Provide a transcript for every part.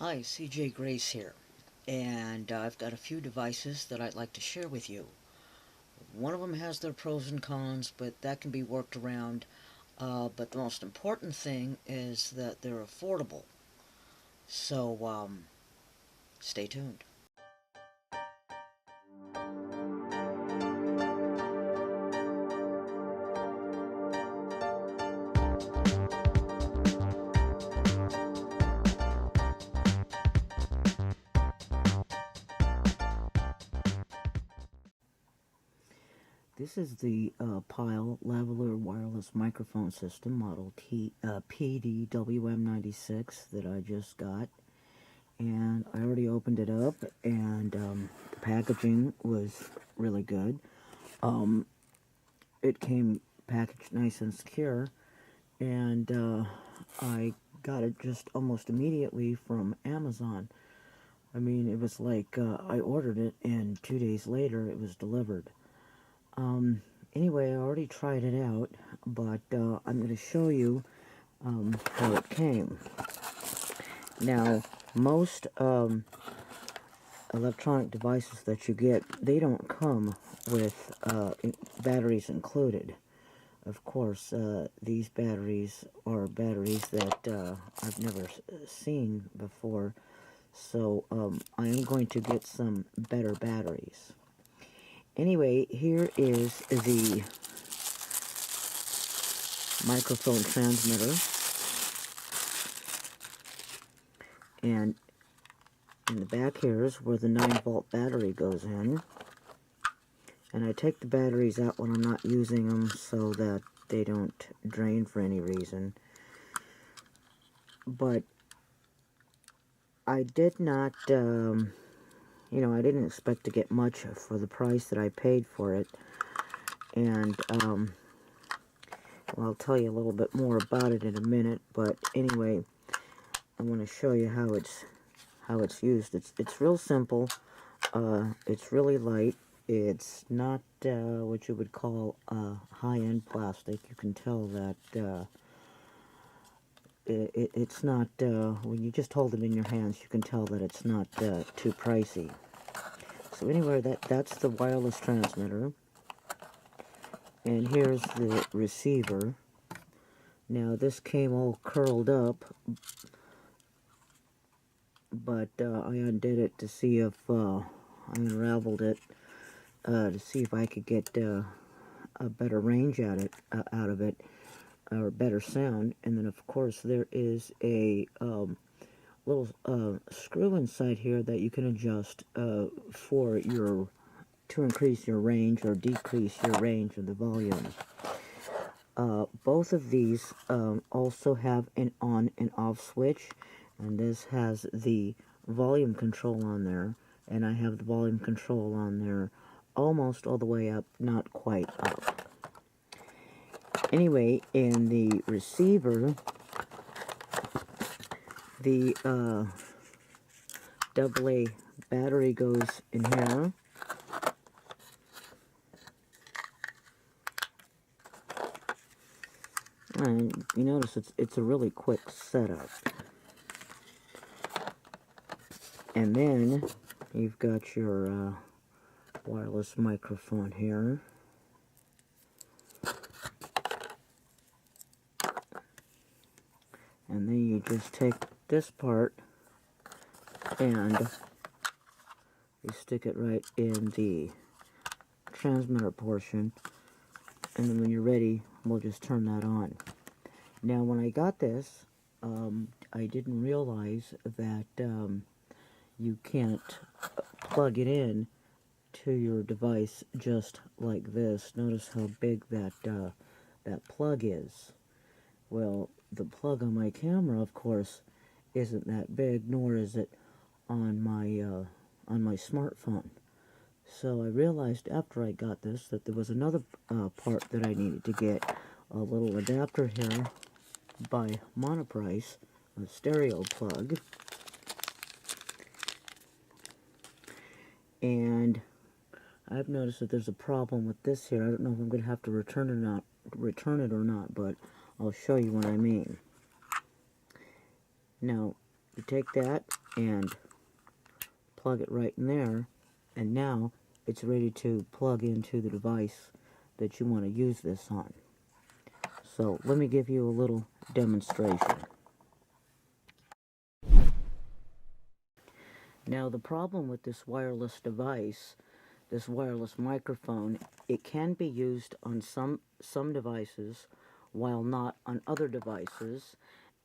Hi, CJ Grace here, and I've got a few devices that I'd like to share with you. One of them has their pros and cons, but that can be worked around. But the most important thing is that they're affordable. So, stay tuned. This is the Pile Lavalier Wireless Microphone System Model PDWM96 that I just got. And I already opened it up, and the packaging was really good. It came packaged nice and secure, and I got it just almost immediately from Amazon. I mean, it was like I ordered it, and 2 days later it was delivered. Anyway, I already tried it out, but I'm going to show you how it came. Now, most electronic devices that you get, they don't come with batteries included. Of course, these batteries are batteries that I've never seen before, so I am going to get some better batteries. Anyway, here is the microphone transmitter, and in the back here is where the 9-volt battery goes in. And I take the batteries out when I'm not using them so that they don't drain for any reason. But I did not, I didn't expect to get much for the price that I paid for it. And, well, I'll tell you a little bit more about it in a minute. But anyway, I want to show you how it's used. It's real simple. It's really light. It's not what you would call high-end plastic. You can tell that it's not, when you just hold it in your hands, you can tell that it's not too pricey. So anyway, that's the wireless transmitter. And here's the receiver. Now this came all curled up, but I undid it to see if, I unraveled it to see if I could get a better range out of it, or better sound. And then of course there is a little screw inside here that you can adjust to increase your range or decrease your range of the volume. Both of these also have an on and off switch, and this has the volume control on there, and I have the volume control on there almost all the way up, not quite up. Anyway, in the receiver, the AA battery goes in here. And you notice it's a really quick setup. And then you've got your wireless microphone here. And then you just take this part and you stick it right in the transmitter portion, and then when you're ready, we'll just turn that on. Now when I got this, I didn't realize that you can't plug it in to your device just like this. Notice how big that plug is. Well, the plug on my camera, of course, isn't that big, nor is it on my smartphone. So I realized after I got this that there was another part that I needed to get, a little adapter here by Monoprice, a stereo plug. And I've noticed that there's a problem with this here. I don't know if I'm going to have to return it or not, but I'll show you what I mean. Now, you take that and plug it right in there, and now it's ready to plug into the device that you want to use this on. So let me give you a little demonstration. Now the problem with this wireless device, this wireless microphone, it can be used on some devices while not on other devices,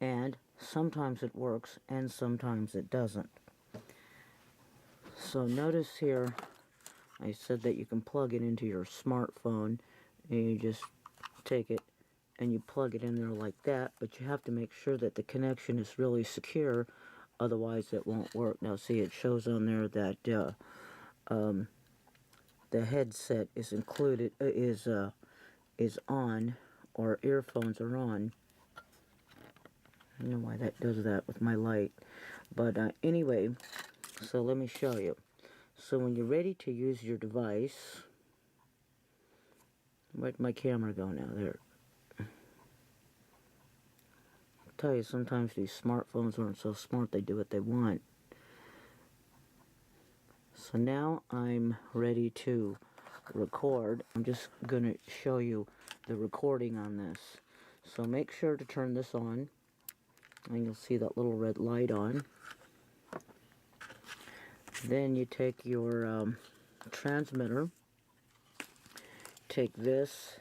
and sometimes it works and sometimes it doesn't. So notice here I said that you can plug it into your smartphone, and you just take it and you plug it in there like that, but you have to make sure that the connection is really secure, otherwise it won't work. Now see, it shows on there that the headset is included, is on, or earphones are on. I don't know why that does that with my light, but anyway, so let me show you. So when you're ready to use your device, where'd my camera go now? There. I'll tell you, sometimes these smartphones aren't so smart, they do what they want. So now I'm ready to record. I'm just going to show you the recording on this. So make sure to turn this on, and you'll see that little red light on. Then you take your transmitter, take this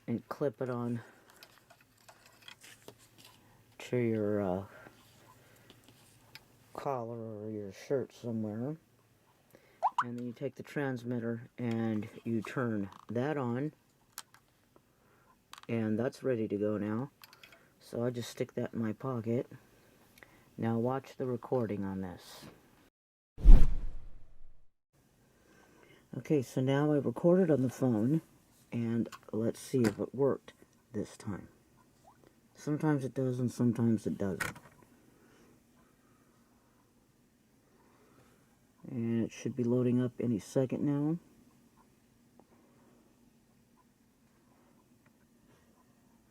and clip it on to your collar or your shirt somewhere, and then you take the transmitter and you turn that on, and that's ready to go now. So I just stick that in my pocket. Now watch the recording on this. Okay, so now I recorded on the phone, and let's see if it worked this time. Sometimes it does and sometimes it doesn't. And it should be loading up any second now.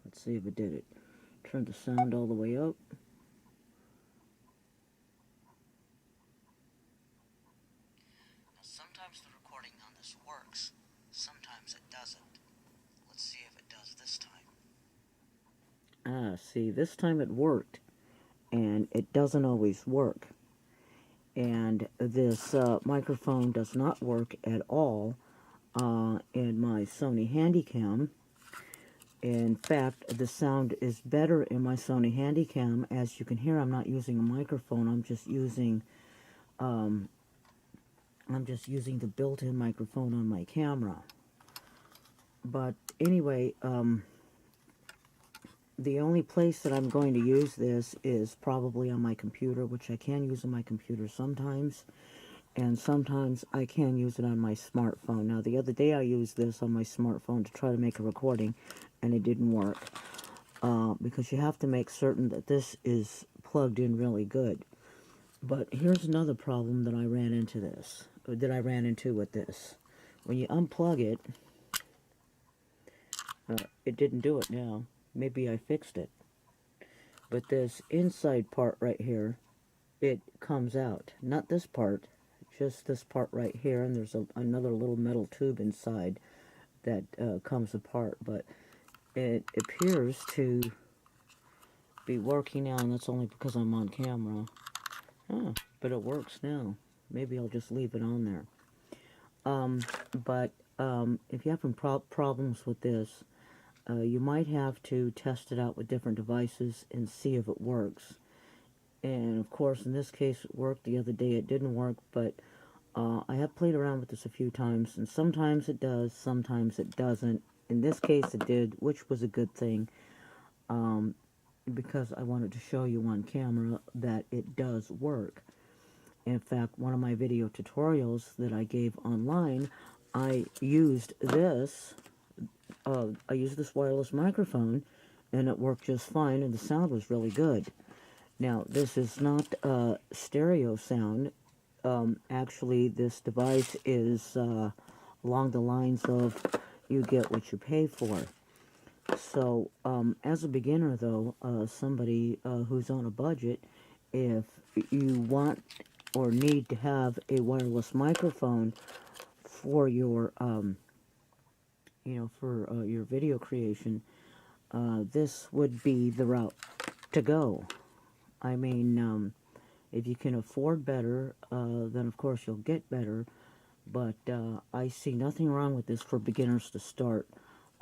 Let's see if it did it. Turn the sound all the way up. Now sometimes the recording on this works, sometimes it doesn't. Let's see if it does this time. See, this time it worked, and it doesn't always work. And this microphone does not work at all in my Sony Handycam. In fact, the sound is better in my Sony Handycam. As you can hear, I'm not using a microphone. I'm just using the built-in microphone on my camera. But anyway, the only place that I'm going to use this is probably on my computer, which I can use on my computer sometimes, and sometimes I can use it on my smartphone. Now, the other day I used this on my smartphone to try to make a recording, and it didn't work, because you have to make certain that this is plugged in really good. But here's another problem that I ran into with this. When you unplug it, it didn't do it now. Maybe I fixed it. But this inside part right here, it comes out. Not this part, just this part right here, and there's another little metal tube inside that comes apart. But it appears to be working now, and that's only because I'm on camera. But it works now. Maybe I'll just leave it on there. But if you're having problems with this, you might have to test it out with different devices and see if it works. And of course, in this case, it worked. The other day it didn't work, but I have played around with this a few times, and sometimes it does, sometimes it doesn't. In this case, it did, which was a good thing, because I wanted to show you on camera that it does work. In fact, one of my video tutorials that I gave online, I used this wireless microphone, and it worked just fine, and the sound was really good. Now, this is not stereo sound. Actually, this device is along the lines of you get what you pay for. So, as a beginner, though, somebody who's on a budget, if you want or need to have a wireless microphone for your, for your video creation, this would be the route to go. I mean, if you can afford better, then of course you'll get better. But I see nothing wrong with this for beginners to start.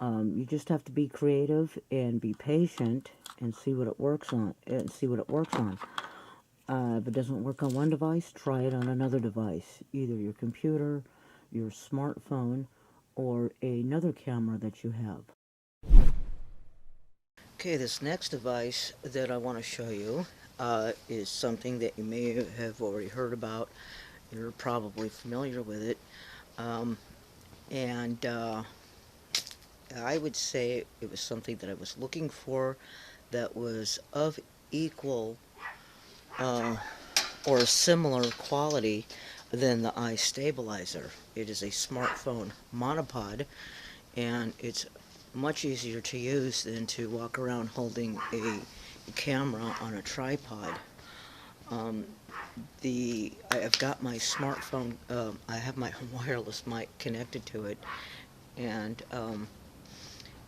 You just have to be creative and be patient and see what it works on. If it doesn't work on one device, try it on another device, either your computer, your smartphone, or another camera that you have. Okay, this next device that I want to show you is something that you may have already heard about. You're probably familiar with it. I would say it was something that I was looking for that was of equal or similar quality than the iStabilizer. It is a smartphone monopod, and it's much easier to use than to walk around holding a camera on a tripod. I've got my smartphone, I have my wireless mic connected to it, and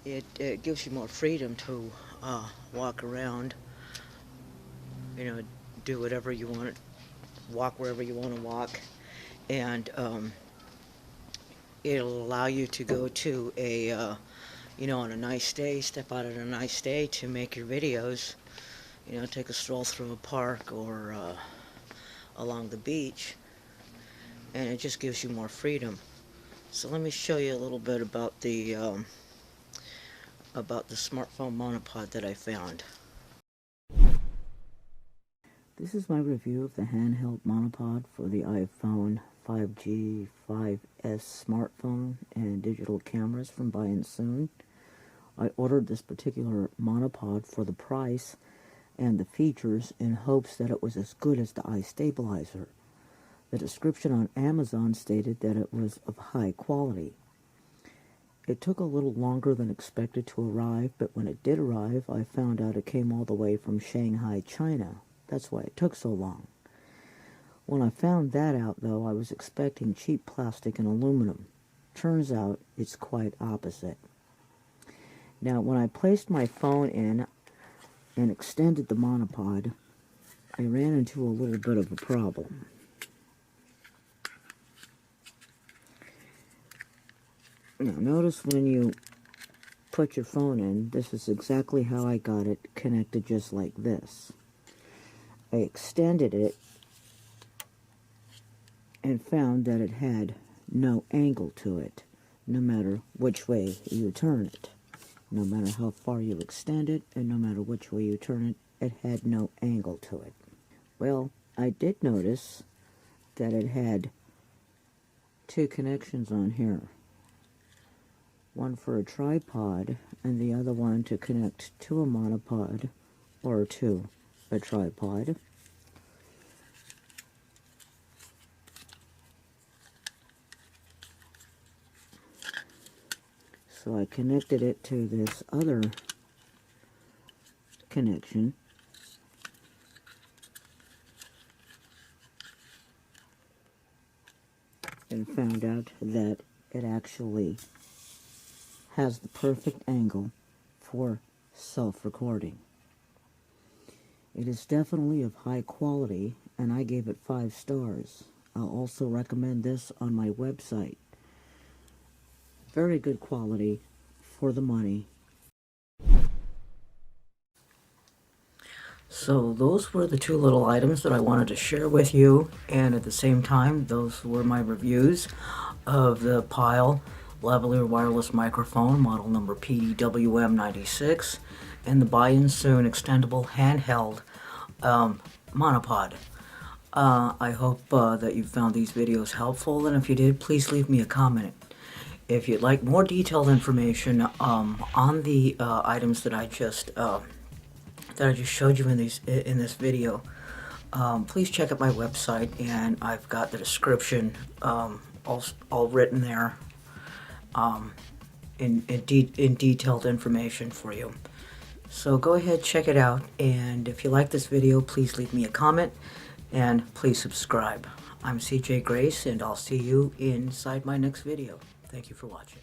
it gives you more freedom to walk around, do whatever you want, walk wherever you want to walk, and it'll allow you to go to a, on a nice day, step out on a nice day to make your videos, take a stroll through a park or along the beach, and it just gives you more freedom. So let me show you a little bit about the smartphone monopod that I found. This is my review of the handheld monopod for the iPhone 5G, 5S smartphone and digital cameras from Buying Soon. I ordered this particular monopod for the price and the features in hopes that it was as good as the iStabilizer. The description on Amazon stated that it was of high quality. It took a little longer than expected to arrive, but when it did arrive, I found out it came all the way from Shanghai, China. That's why it took so long. When I found that out, though, I was expecting cheap plastic and aluminum. Turns out it's quite opposite. Now, when I placed my phone in and extended the monopod, I ran into a little bit of a problem. Now, notice when you put your phone in, this is exactly how I got it connected, just like this. I extended it and found that it had no angle to it, no matter which way you turn it. No matter how far you extend it, and no matter which way you turn it, it had no angle to it. Well, I did notice that it had two connections on here. One for a tripod, and the other one to connect to a monopod, or to a tripod. So I connected it to this other connection. And found out that it actually has the perfect angle for self-recording. It is definitely of high quality, and I gave it 5 stars. I'll also recommend this on my website. Very good quality for the money. So those were the 2 little items that I wanted to share with you, and at the same time, those were my reviews of the Pyle lavalier wireless microphone, model number PDWM96, and the Buying Soon extendable handheld monopod. I hope that you found these videos helpful, and if you did, please leave me a comment. If you'd like more detailed information on the items that I just showed you in this video, please check out my website, and I've got the description all written there in detailed information for you. So go ahead, check it out, and if you like this video, please leave me a comment, and please subscribe. I'm CJ Grace, and I'll see you inside my next video. Thank you for watching.